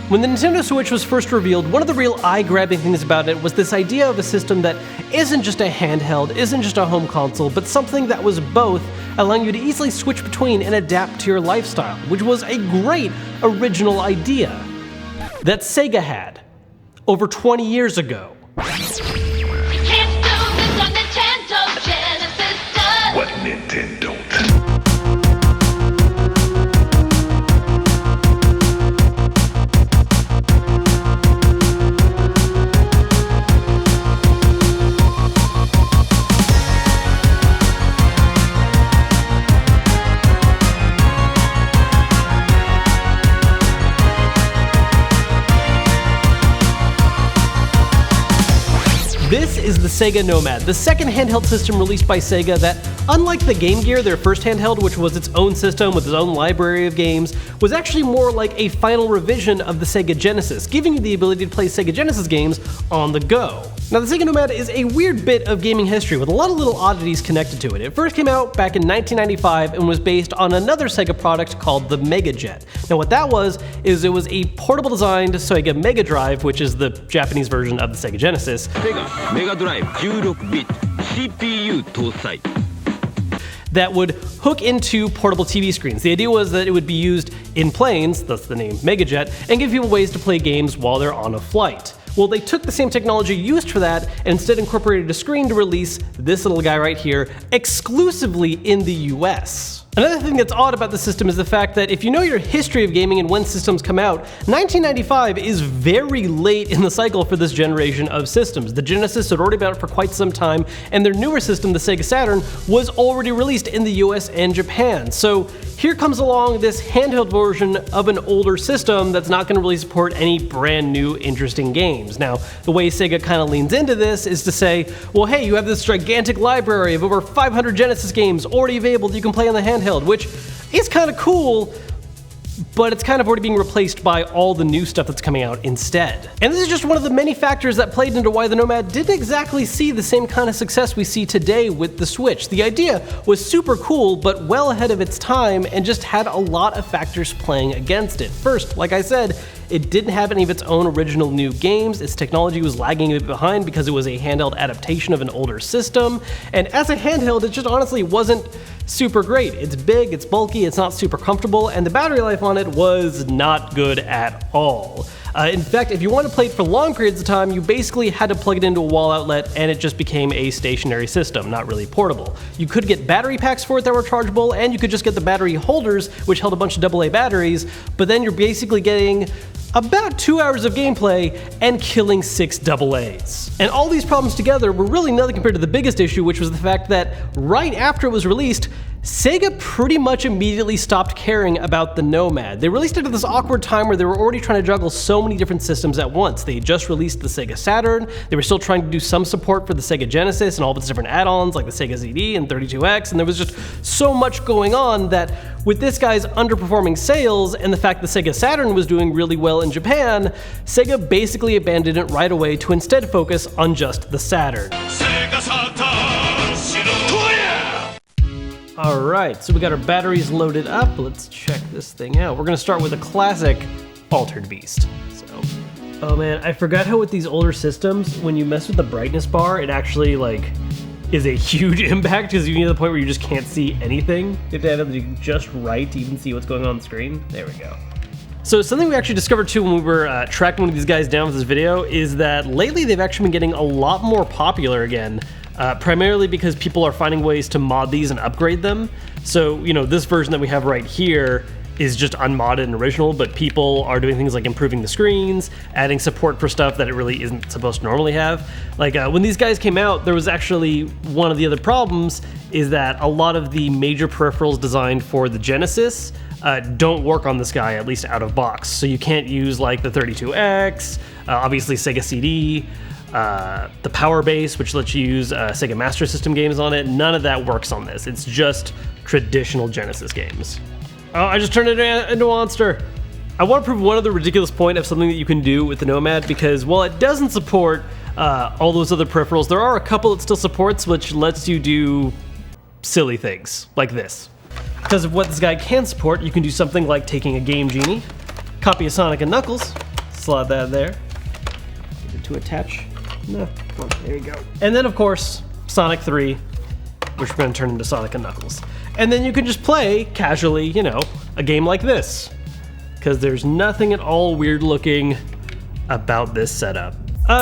When the Nintendo Switch was first revealed, one of the real eye-grabbing things about it was this idea of a system that isn't just a handheld, isn't just a home console, but something that was both, allowing you to easily switch between and adapt to your lifestyle, which was a great original idea that Sega had over 20 years ago. Can't do this on Nintendo, Genesis does. What Nintendo? This is the Sega Nomad, the second handheld system released by Sega that, unlike the Game Gear, their first handheld, which was its own system with its own library of games, was actually more like a final revision of the Sega Genesis, giving you the ability to play Sega Genesis games on the go. Now, the Sega Nomad is a weird bit of gaming history with a lot of little oddities connected to it. It first came out back in 1995 and was based on another Sega product called the Mega Jet. Now, what that was, is it was a portable designed Sega Mega Drive, which is the Japanese version of the Sega Genesis. Sega Mega Drive 16-bit CPU 搭載 that would hook into portable TV screens. The idea was that it would be used in planes, thus the name Megajet, and give people ways to play games while they're on a flight. Well, they took the same technology used for that and instead incorporated a screen to release this little guy right here exclusively in the US. Another thing that's odd about the system is the fact that if you know your history of gaming and when systems come out, 1995 is very late in the cycle for this generation of systems. The Genesis had already been out for quite some time, and their newer system, the Sega Saturn, was already released in the US and Japan. So here comes along this handheld version of an older system that's not going to really support any brand new interesting games. Now, the way Sega kind of leans into this is to say, well, hey, you have this gigantic library of over 500 Genesis games already available that you can play on the handheld, which is kind of cool, but it's kind of already being replaced by all the new stuff that's coming out instead. And this is just one of the many factors that played into why the Nomad didn't exactly see the same kind of success we see today with the Switch. The idea was super cool, but well ahead of its time, and just had a lot of factors playing against it. First, like I said, it didn't have any of its own original new games, its technology was lagging a bit behind because it was a handheld adaptation of an older system, and as a handheld, it just honestly wasn't super great. It's big, it's bulky, it's not super comfortable, and the battery life on it was not good at all. In fact, if you want to play it for long periods of time, you basically had to plug it into a wall outlet and it just became a stationary system, not really portable. You could get battery packs for it that were chargeable, and you could just get the battery holders, which held a bunch of AA batteries, but then you're basically getting about 2 hours of gameplay and killing 6 AA's. And all these problems together were really nothing compared to the biggest issue, which was the fact that right after it was released, Sega pretty much immediately stopped caring about the Nomad. They released it at this awkward time where they were already trying to juggle so many different systems at once. They had just released the Sega Saturn, they were still trying to do some support for the Sega Genesis and all of its different add-ons like the Sega CD and 32X, and there was just so much going on that with this guy's underperforming sales and the fact the Sega Saturn was doing really well in Japan, Sega basically abandoned it right away to instead focus on just the Saturn. Alright, so we got our batteries loaded up. Let's check this thing out. We're gonna start with a classic Altered Beast. So, oh man, I forgot how with these older systems, when you mess with the brightness bar, it actually like is a huge impact because you get to the point where you just can't see anything. You have to have it just right to even see what's going on the screen. There we go. So something we actually discovered too when we were tracking one of these guys down with this video is that lately they've actually been getting a lot more popular again. Primarily because people are finding ways to mod these and upgrade them. So, you know, this version that we have right here is just unmodded and original, but people are doing things like improving the screens, adding support for stuff that it really isn't supposed to normally have. Like when these guys came out, there was actually one of the other problems is that a lot of the major peripherals designed for the Genesis don't work on this guy, at least out of box. So you can't use like the 32X, obviously Sega CD, the Power Base, which lets you use Sega Master System games on it. None of that works on this. It's just traditional Genesis games. Oh, I just turned it into a monster. I want to prove one other ridiculous point of something that you can do with the Nomad, because while it doesn't support all those other peripherals, there are a couple it still supports, which lets you do silly things like this. Because of what this guy can support, you can do something like taking a Game Genie, copy of Sonic and Knuckles, slot that there. Get it to attach. No, come on, there you go. And then of course, Sonic 3, which we're gonna turn into Sonic and Knuckles. And then you can just play casually, you know, a game like this. Because there's nothing at all weird looking about this setup.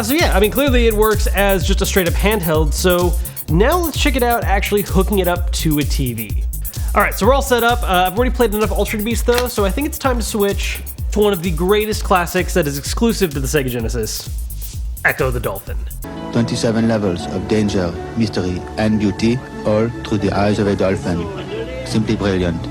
So yeah, I mean, clearly it works as just a straight up handheld, so now let's check it out actually hooking it up to a TV. Alright, so we're all set up. I've already played enough Ultra Beast though, so I think it's time to switch to one of the greatest classics that is exclusive to the Sega Genesis, Echo the Dolphin. 27 levels of danger, mystery, and beauty, all through the eyes of a dolphin. Simply brilliant.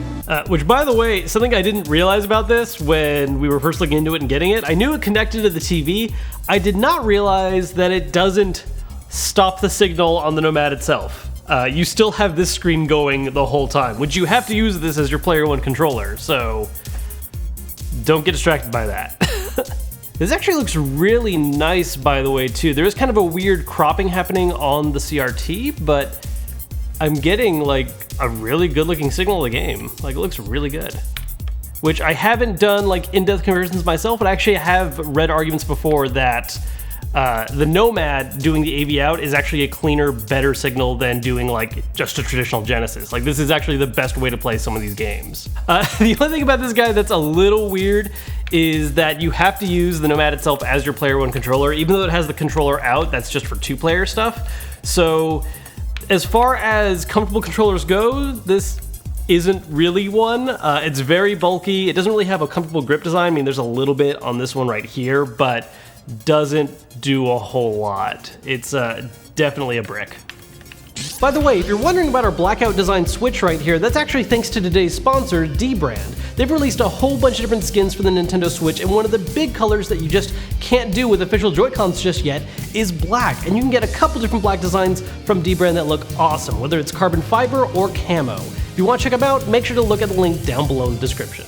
Which, by the way, something I didn't realize about this when we were first looking into it and getting it, I knew it connected to the TV. I did not realize that it doesn't stop the signal on the Nomad itself. You still have this screen going the whole time, which you have to use this as your Player 1 controller, so don't get distracted by that. This actually looks really nice, by the way, too. There is kind of a weird cropping happening on the CRT, but I'm getting like a really good looking signal of the game. Like, it looks really good. Which I haven't done like in-depth comparisons myself, but I actually have read arguments before that the Nomad doing the AV out is actually a cleaner, better signal than doing like just a traditional Genesis. Like, this is actually the best way to play some of these games. The only thing about this guy that's a little weird is that you have to use the Nomad itself as your Player 1 controller, even though it has the controller out, that's just for 2-player stuff. So as far as comfortable controllers go, this isn't really one. It's very bulky. It doesn't really have a comfortable grip design. I mean, there's a little bit on this one right here, but doesn't do a whole lot. It's definitely a brick. By the way, if you're wondering about our Blackout Design Switch right here, that's actually thanks to today's sponsor, D-Brand. They've released a whole bunch of different skins for the Nintendo Switch, and one of the big colors that you just can't do with official Joy-Cons just yet is black, and you can get a couple different black designs from D-Brand that look awesome, whether it's carbon fiber or camo. If you want to check them out, make sure to look at the link down below in the description.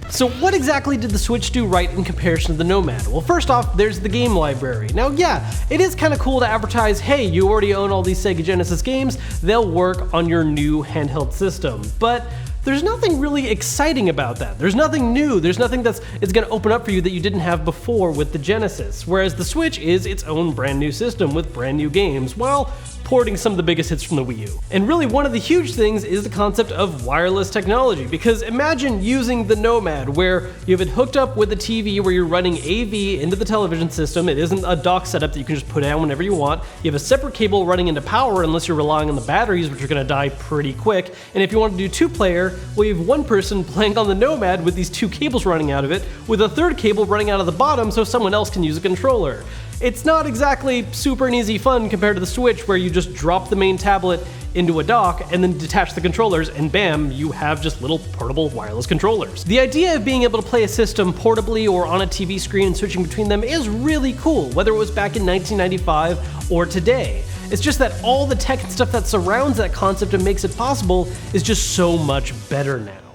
So what exactly did the Switch do right in comparison to the Nomad? Well, first off, there's the game library. Now yeah, it is kind of cool to advertise, hey, you already own all these Sega Genesis games, they'll work on your new handheld system. But there's nothing really exciting about that. There's nothing new, there's nothing it's gonna open up for you that you didn't have before with the Genesis. Whereas the Switch is its own brand new system with brand new games, while porting some of the biggest hits from the Wii U. And really one of the huge things is the concept of wireless technology, because imagine using the Nomad where you have it hooked up with a TV where you're running AV into the television system. It isn't a dock setup that you can just put down whenever you want. You have a separate cable running into power unless you're relying on the batteries, which are gonna die pretty quick. And if you want to do 2-player, well, you have one person playing on the Nomad with these 2 cables running out of it, with a 3rd cable running out of the bottom so someone else can use a controller. It's not exactly super and easy fun compared to the Switch where you just drop the main tablet into a dock and then detach the controllers and bam, you have just little portable wireless controllers. The idea of being able to play a system portably or on a TV screen and switching between them is really cool, whether it was back in 1995 or today. It's just that all the tech and stuff that surrounds that concept and makes it possible is just so much better now.